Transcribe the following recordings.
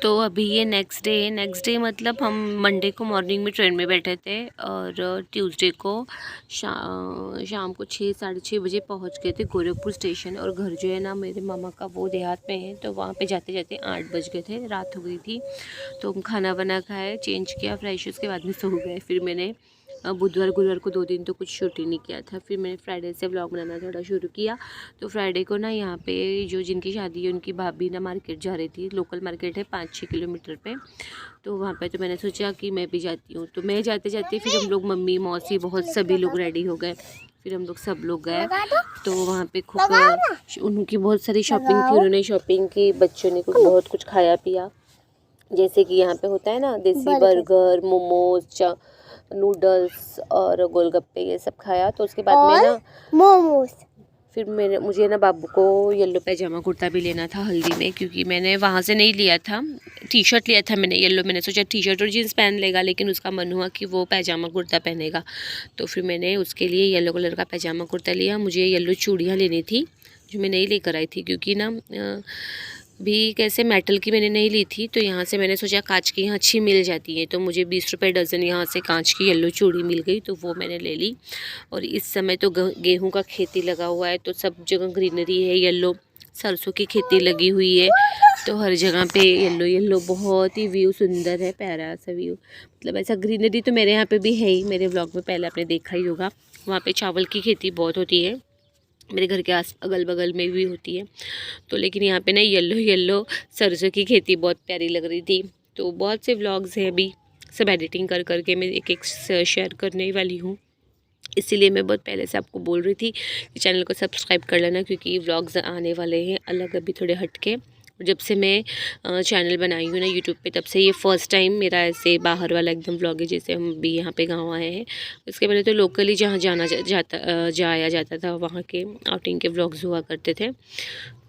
तो अभी ये नेक्स्ट डे मतलब हम मंडे को मॉर्निंग में ट्रेन में बैठे थे और ट्यूसडे को शाम को 6-6:30 बजे पहुंच गए थे गोरखपुर स्टेशन। और घर जो है ना मेरे मामा का वो देहात में है, तो वहाँ पे जाते जाते 8 बज गए थे, रात हो गई थी। तो हम खाना बना खाए, चेंज किया, फ्रेश, उसके बाद में सो गए। फिर मैंने बुधवार गुरुवार को 2 दिन तो कुछ शूट ही नहीं किया था। फिर मैंने फ्राइडे से व्लॉग बनाना थोड़ा शुरू किया। तो फ्राइडे को ना यहाँ पे जो जिनकी शादी है उनकी भाभी ना मार्केट जा रही थी, लोकल मार्केट है 5-6 किलोमीटर पे। तो वहाँ पे तो मैंने सोचा कि मैं भी जाती हूँ। तो मैं जाते जाते फिर हम लोग मम्मी मौसी बहुत सभी लोग रेडी हो गए। फिर हम लोग सब लोग गए। तो वहाँ पे खूब उनकी बहुत सारी शॉपिंग थी, उन्होंने शॉपिंग की, बच्चों ने कुछ बहुत कुछ खाया पिया। जैसे कि यहाँ पे होता है ना देसी बर्गर, मोमोज, नूडल्स और गोलगप्पे, ये सब खाया। तो उसके बाद में ना मोमोज फिर मुझे ना बाबू को येलो पैजामा कुर्ता भी लेना था हल्दी में, क्योंकि मैंने वहाँ से नहीं लिया था, टी शर्ट लिया था मैंने येलो। मैंने सोचा टी शर्ट और जीन्स पहन लेगा, लेकिन उसका मन हुआ कि वो पैजामा कुर्ता पहनेगा। तो फिर मैंने उसके लिए येलो कलर का पैजामा कुर्ता लिया। मुझे येलो चूड़ियाँ लेनी थी जो मैं नहीं लेकर आई थी, क्योंकि ना भी कैसे मेटल की मैंने नहीं ली थी। तो यहाँ से मैंने सोचा कांच की यहाँ अच्छी मिल जाती है, तो मुझे 20 रुपये डज़न यहाँ से कांच की येलो चूड़ी मिल गई, तो वो मैंने ले ली। और इस समय तो गेहूं का खेती लगा हुआ है, तो सब जगह ग्रीनरी है, येलो सरसों की खेती लगी हुई है, तो हर जगह पे येलो येलो बहुत ही व्यू सुंदर है, प्यारा सा व्यू। मतलब ऐसा ग्रीनरी तो मेरे यहाँ पे भी है ही, मेरे व्लॉग में पहले आपने देखा ही होगा। वहाँ पे चावल की खेती बहुत होती है, मेरे घर के अगल बगल में भी होती है। तो लेकिन यहाँ पे ना येलो येलो सरसों की खेती बहुत प्यारी लग रही थी। तो बहुत से व्लॉग्स हैं, अभी सब एडिटिंग कर करके मैं एक एक शेयर करने वाली हूँ। इसीलिए मैं बहुत पहले से आपको बोल रही थी कि चैनल को सब्सक्राइब कर लेना, क्योंकि व्लॉग्स आने वाले हैं अलग, अभी थोड़े हटके। जब से मैं चैनल बनाई हूँ ना यूट्यूब पे, तब से ये फ़र्स्ट टाइम मेरा ऐसे बाहर वाला एकदम व्लॉग है, जैसे हम भी यहाँ पे गाँव आए हैं। उसके पहले तो लोकली जहाँ जाया जाता था, वहाँ के आउटिंग के व्लॉग्स हुआ करते थे।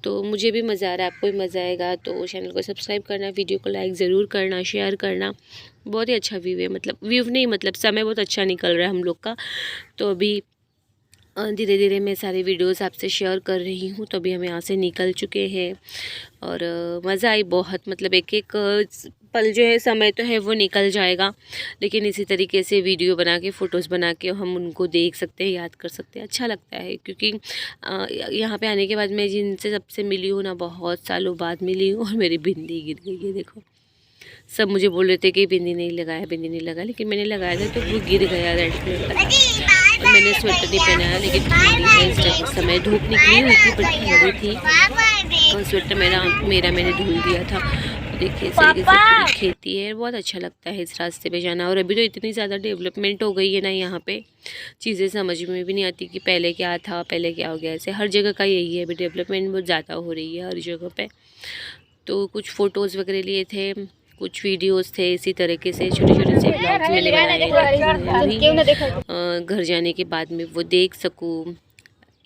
तो मुझे भी मज़ा आ रहा है, आपको भी मज़ा आएगा। तो चैनल को सब्सक्राइब करना, वीडियो को लाइक ज़रूर करना, शेयर करना। बहुत ही अच्छा व्यू है, मतलब व्यू नहीं, मतलब समय बहुत अच्छा निकल रहा है हम लोग का। तो अभी धीरे धीरे मैं सारे वीडियोस आपसे शेयर कर रही हूँ। तो अभी हम यहाँ से निकल चुके हैं और मज़ा आई बहुत। मतलब एक एक पल जो है, समय तो है वो निकल जाएगा, लेकिन इसी तरीके से वीडियो बना के, फ़ोटोज़ बना के हम उनको देख सकते हैं, याद कर सकते हैं, अच्छा लगता है। क्योंकि यहाँ पे आने के बाद मैं जिनसे सबसे मिली हूँ ना, बहुत सालों बाद मिली हूँ, और मेरी बिंदी गिर गई है, देखो। सब मुझे बोल रहे थे कि बिंदी नहीं लगाया, बिंदी नहीं लगाया, लेकिन मैंने लगाया था तो वो गिर गया रेड कलर का। और मैंने स्वेटर नहीं पहनाया, लेकिन ठंडी है इस टाइम, समय धूप निकली हुई थी पर ठंडी थी, और स्वेटर मेरा मैंने धुल दिया था। तो देखिए इस तरीके से पूरी खेती है, बहुत अच्छा लगता है इस रास्ते पे जाना। और अभी तो इतनी ज़्यादा डेवलपमेंट हो गई है ना यहाँ पे, चीज़ें समझ में भी नहीं आती कि पहले क्या था, पहले क्या हो गया। ऐसे हर जगह का यही है, अभी डेवलपमेंट बहुत ज़्यादा हो रही है हर जगह पे। तो कुछ फ़ोटोज़ वगैरह लिए थे, कुछ वीडियोस थे, इसी तरीके से छोटे छोटे से ब्लॉग्स मैंने बनाए, घर जाने के बाद में वो देख सकूँ,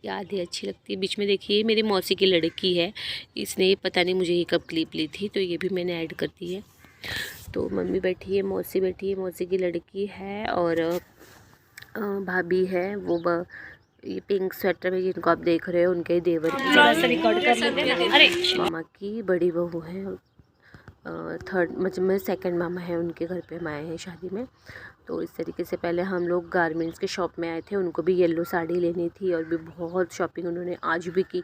याद है, अच्छी लगती है। बीच में देखिए मेरी मौसी की लड़की है, इसने पता नहीं मुझे ये कब क्लिप ली थी, तो ये भी मैंने ऐड कर दी है। तो मम्मी बैठी है, मौसी बैठी है, मौसी की लड़की है, और भाभी है, वो ये पिंक स्वेटर में जिनको आप देख रहे हो उनके देवर की, मामा की बड़ी बहू है, थर्ड मतलब मैं सेकंड मामा है, उनके घर पे हम आए हैं शादी में। तो इस तरीके से पहले हम लोग गारमेंट्स के शॉप में आए थे, उनको भी येलो साड़ी लेनी थी, और भी बहुत शॉपिंग उन्होंने आज भी की।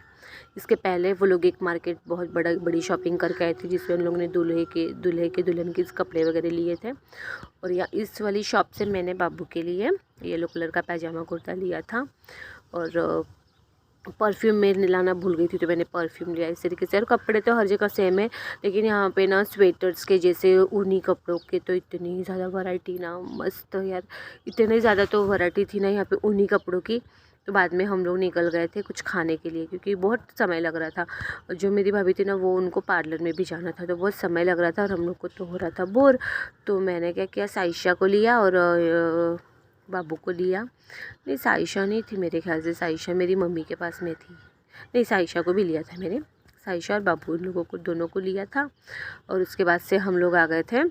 इसके पहले वो लोग एक मार्केट बहुत बड़ी शॉपिंग करके आए थे, जिसमें उन लोगों ने दूल्हे के दुल्हन के कपड़े वगैरह लिए थे। और या इस वाली शॉप से मैंने बाबू के लिए येलो कलर का पैजामा कुर्ता लिया था। और परफ्यूम मैं लाना भूल गई थी, तो मैंने परफ्यूम लिया इस तरीके से। और कपड़े तो हर जगह सेम है, लेकिन यहाँ पे ना स्वेटर्स के जैसे ऊनी कपड़ों के तो इतनी ज़्यादा वैरायटी ना, मस्त यार, इतनी ज़्यादा तो वैरायटी थी ना यहाँ पे ऊनी कपड़ों की। तो बाद में हम लोग निकल गए थे कुछ खाने के लिए, क्योंकि बहुत समय लग रहा था। और जो मेरी भाभी थी ना, वो उनको पार्लर में भी जाना था, तो बहुत समय लग रहा था, और हम लोग को तो हो रहा था बोर। तो मैंने क्या किया, साइशा को लिया और बाबू को लिया। नहीं, साइशा नहीं थी मेरे ख्याल से, साइशा मेरी मम्मी के पास में थी। नहीं, साइशा को भी लिया था मैंने, साइशा और बाबू उन लोगों को दोनों को लिया था। और उसके बाद से हम लोग आ गए थे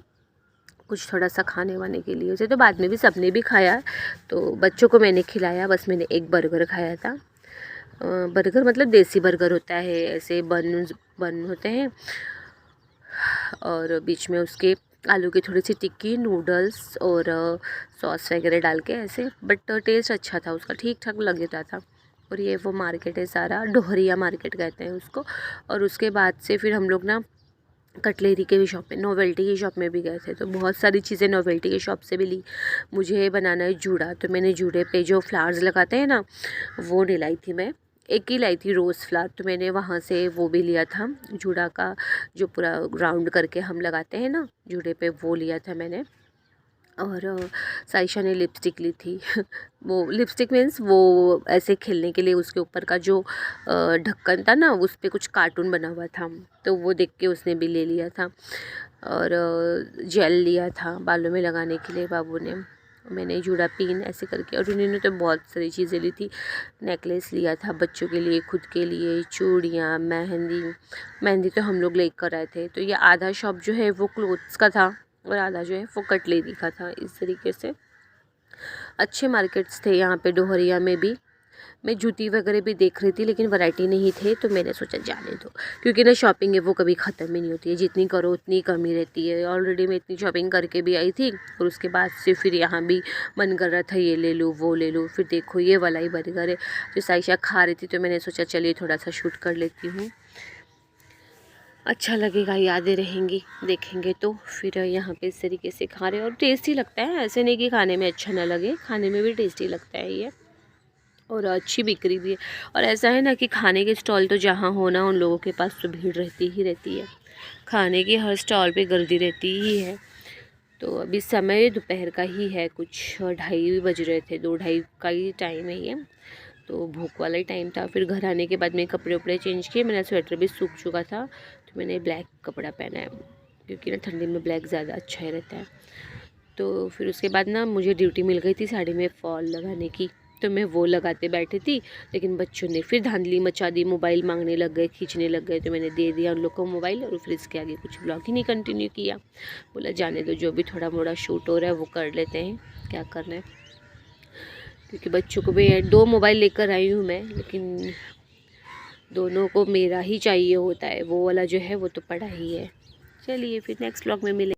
कुछ थोड़ा सा खाने वाने के लिए। उसे तो बाद में भी सबने भी खाया, तो बच्चों को मैंने खिलाया, बस मैंने एक बर्गर खाया था। बर्गर मतलब देसी बर्गर होता है, ऐसे बन होते हैं, और बीच में उसके आलू की थोड़ी सी टिक्की, नूडल्स और सॉस वगैरह डाल के ऐसे, बट टेस्ट अच्छा था उसका, ठीक ठाक लग रहा था। और ये वो मार्केट है सारा, डोहरिया मार्केट कहते हैं उसको। और उसके बाद से फिर हम लोग ना कटलेरी के भी शॉप में, नोवेल्टी की शॉप में भी गए थे, तो बहुत सारी चीज़ें नोवेल्टी की शॉप से भी ली। मुझे बनाना है जूड़ा, तो मैंने जूड़े पे जो फ्लावर्स लगाते हैं ना, वो नहीं लाई थी मैं, एक ही लाई थी रोज़ फ्लावर, तो मैंने वहाँ से वो भी लिया था जूड़ा का, जो पूरा राउंड करके हम लगाते हैं ना जूड़े पे, वो लिया था मैंने। और साइशा ने लिपस्टिक ली थी वो लिपस्टिक मीन्स वो ऐसे खेलने के लिए, उसके ऊपर का जो ढक्कन था ना, उस पर कुछ कार्टून बना हुआ था, तो वो देख के उसने भी ले लिया था। और जेल लिया था बालों में लगाने के लिए बाबू ने, मैंने जूड़ा पिन ऐसे करके। और उन्होंने तो बहुत सारी चीज़ें ली थी, नेकलेस लिया था बच्चों के लिए, खुद के लिए चूड़ियाँ, मेहंदी तो हम लोग लेकर आए थे। तो ये आधा शॉप जो है वो क्लोथ्स का था और आधा जो है वो कटलेरी का था। इस तरीके से अच्छे मार्केट्स थे यहाँ पे डोहरिया में भी। मैं जूती वगैरह भी देख रही थी, लेकिन वैरायटी नहीं थे, तो मैंने सोचा जाने दो, क्योंकि ना शॉपिंग है वो कभी ख़त्म ही नहीं होती है, जितनी करो उतनी कमी रहती है। ऑलरेडी मैं इतनी शॉपिंग करके भी आई थी, और उसके बाद से फिर यहाँ भी मन कर रहा था ये ले लूँ वो ले लूँ। फिर देखो ये वाला ही बर्गर है जो साइशा खा रही थी, तो मैंने सोचा चलिए थोड़ा सा शूट कर लेती हूँ, अच्छा लगेगा, यादें रहेंगी देखेंगे तो। फिर यहाँ पे इस तरीके से खा रहे हैं, और टेस्टी लगता है, ऐसे नहीं कि खाने में अच्छा ना लगे, खाने में भी टेस्टी लगता है ये, और अच्छी बिक्री भी है। और ऐसा है ना कि खाने के स्टॉल तो जहाँ हो ना, उन लोगों के पास तो भीड़ रहती ही रहती है, खाने की हर स्टॉल पे गर्दी रहती ही है। तो अभी समय दोपहर का ही है, कुछ 2:30 बज रहे थे, 2-2:30 का ही टाइम है ये, तो भूख वाला ही टाइम था। फिर घर आने के बाद मैं कपड़े उपड़े चेंज किए, मेरा स्वेटर भी सूख चुका था, तो मैंने ब्लैक कपड़ा पहना है, क्योंकि ना ठंडी में ब्लैक ज़्यादा अच्छा ही रहता है। तो फिर उसके बाद ना मुझे ड्यूटी मिल गई थी साड़ी में फॉल लगाने की, तो मैं वो लगाते बैठी थी, लेकिन बच्चों ने फिर धांधली मचा दी, मोबाइल मांगने लग गए, खींचने लग गए, तो मैंने दे दिया उन लोग को मोबाइल, और फिर इसके आगे कुछ ब्लॉग ही नहीं कंटिन्यू किया। बोला जाने दो, जो भी थोड़ा मोड़ा शूट हो रहा है वो कर लेते हैं, क्या करना है, क्योंकि बच्चों को भी 2 मोबाइल लेकर आई हूँ मैं, लेकिन दोनों को मेरा ही चाहिए होता है, वो वाला जो है वो तो पड़ा ही है। चलिए फिर नेक्स्ट ब्लॉग में मिले।